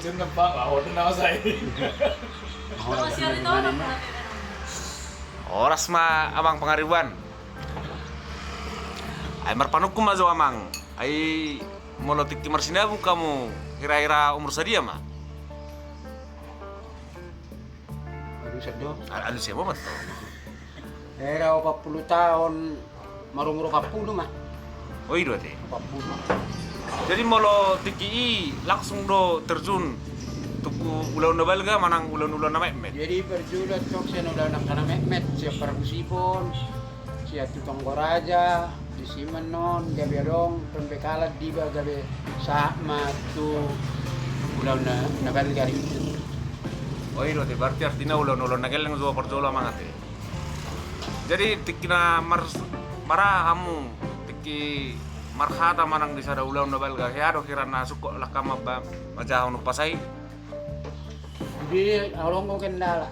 Jun na pa, order na ako sa iyo. Oras ma amang pangaribuan. Ay marpanok ko mazo amang. Ay molotik ti marsinabong kamu kira-kira umur sa dia ma. Ano sa do? Ano siya mo ba to? Era 40 taon, marumuro 40 mah. O iro te. 40. Jadi molo tiki langsung do terjun tuku ulau na balga manang ulan-ulan na met. Jadi perjulat kok siya udah nak kana met siya parabusipon, siya tutong goraja, di siman non, gabi dong, pembekalan di ba gabi sa matu ulau na balga rin. O iro te berarti artinya ulan-ulan na geleng zo perjola mangate. Jadi tiki na marah kamu tiki marhata manang di sada ulau na balga hiado kira na suko lakama ba majahon pasay. Jadi orang ko kendala,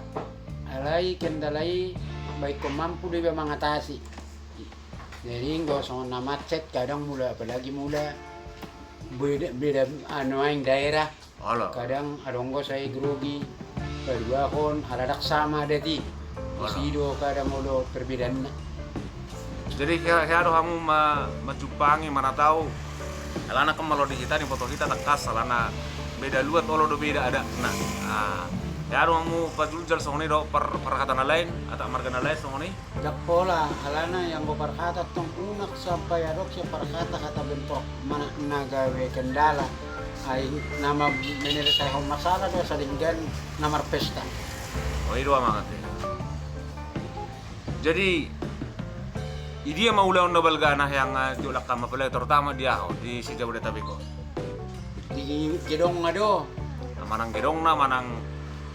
alay kendalay baik ko mampu dia mengatasi. Jadi nggak usah macet kadang mula apalagi mula beda anu aing daerah. Halo. Kadang adong ko saya grogi, kedua kon haladak sama dati. Isido kadang mulo perbedaan. Jadi hiado kamu majupangi mana tahu. Alana kemalo di kita nih foto kita tekas alana beda luat olo do beda ada nah ya kamu pajuljar songoni do perkataan lain atau marga lain songoni Jak pola halana yang go perkata tong unak sampai adok siya perkata kata bentuk mana nagawe kendala ay nama menyelesaikan masalah do sa linggan namar pesta. oh itu amangat ya. Jadi dia mau ulang nobel ganah yang diulak kama pala terutama dia di si Jabodetabek ko. Di gedong ngado Manang gedong na manang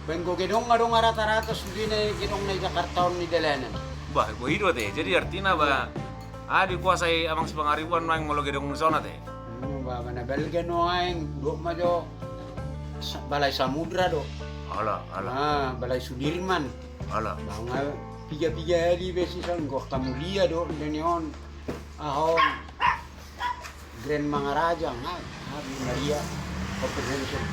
bengo gedong ngado nga rata-rata sudi na gedong na Jakarta ni dalanan. bah itu teh. Jadi artinya bah dikuasai amang si pangaribuan mang molo gedong zona teh. Ba na belga no aing do majo balai samudra do. Ala Balai Sudirman. Mga piga-piga di besisan gua kamulia do denion ahon Grand Mangaraja Abi Maria Corporation.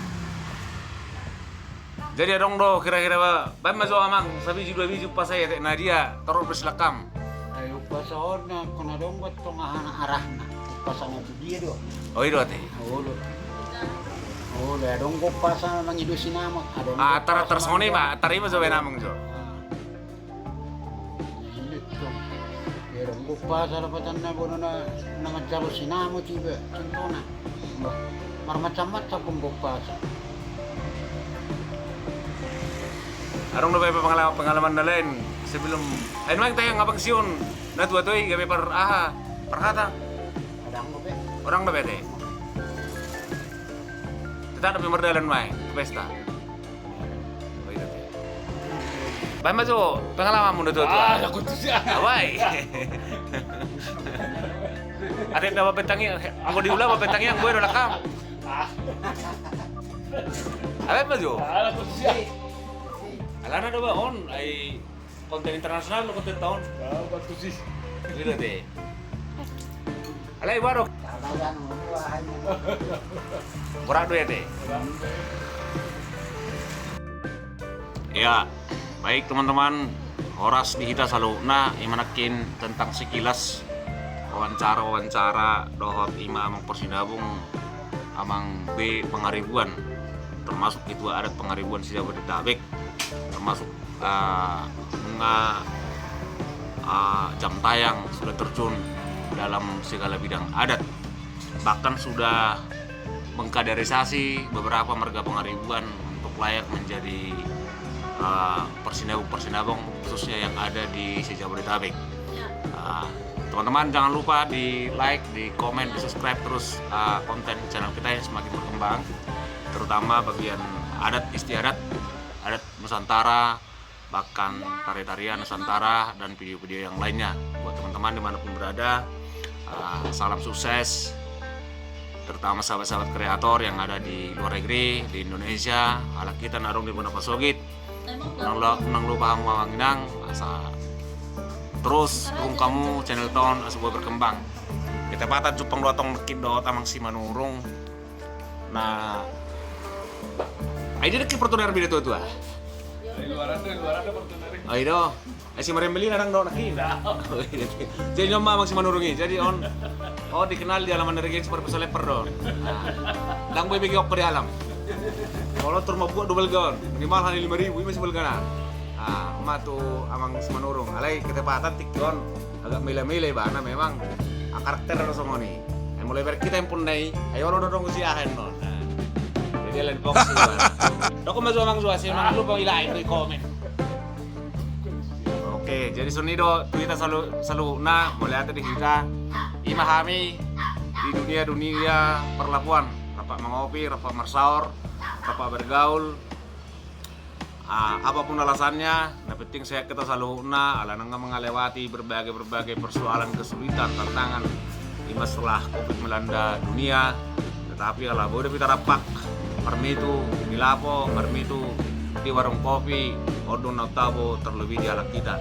Jadi adong do kira-kira ba mazo amang sabi dua biji pas saya teh Nadia taruh berselakam. Ayo pasahon na kunadong wat tong arah na pasana dia do. Oh itu teh. Oh, adong ko pasana mangido sinama. Tara tersoni ba tari mazo benamang jo. Adong ko pasana patan na bono na namajalo sinamo tiba cintona. Marmacam-macam pun ko pasana. Arong na ba pengalaman na lain sebelum ayun mang tayo nga pagsiyon na tuwa-tuwa gabi perkata Adang ko be. orang na bete. Kita ada pemerdalan mai pesta. Oh itu teh. Ba mazo pengalaman mo na tuwa-tuwa. Aku tuh sih. Awai. Ada na mabentangi ako di ulah mabentangi ang gue udah kam. Apa mazo? Aku tuh sih. Alana do ba on ay konten internasional lo konten tahun. Aku tuh sih. Gitu teh. Alay barok. Talagang buhay mo. Kurang ya teh. Ya, baik teman-teman, Horas di kita selalu imanakin tentang sekilas wawancara dohot ima amang persinabung amang B pengaribuan, termasuk itu adat pengaribuan si Jabodetabek, termasuk jam tayang sudah terjun dalam segala bidang adat, bahkan sudah mengkaderisasi beberapa marga pengaribuan untuk layak menjadi persinabung khususnya yang ada di Jabodetabek. Teman-teman jangan lupa di like, di komen, di subscribe terus konten channel kita yang semakin berkembang, terutama bagian adat istiadat, adat Nusantara, bahkan tari-tarian Nusantara dan video-video yang lainnya. Buat teman-teman dimanapun berada, salam sukses, terutama sahabat-sahabat kreator yang ada di luar negeri, di Indonesia. Ala kita narong di Bunda Pasogit, nang lupa mawanginang asa terus dukung kamu channel tahun sebuah berkembang. Kita patah jupang dotong nekit dot amang si manurung. Nah Ay di ki porto nerbi dito tua. Di luar ada pertunjukan. Ay do. Ay si Marembeli na nang do naki. Jadi nyoma mang si manurungi. Jadi dikenal di alaman dari geng seperti leper do. Lang boy bigi ko di alam. Kalau turma buat double gun, minimal hanya 5.000 masih belgana. Tu amang semanurung. Alai ketepatan tikon agak milih-milih bana memang karakter ada semua nih. Mulai dari kita yang pun naik, ayo orang dong usiahan non. Jadi lain box juga. Doko masuk amang suasi, mang lu bang ilahin di komen. Oke, jadi sunido kita selalu mulai ada di kita imahami di dunia perlakuan, rapat mengopi, rapat mersaur, rapat bergaul. Apapun alasannya, nah penting kita selalu alanang mengalewati berbagai persoalan kesulitan tantangan di masalah COVID melanda dunia. Tetapi kalau boleh kita rapak permitu di lapo, permitu di warung kopi, odon tabo terlebih di alat kita.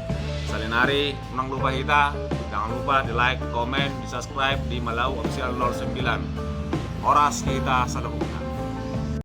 Salinari, unang lupa kita, jangan lupa di like, komen, di subscribe di Malau Official 09. Oras kita selalu.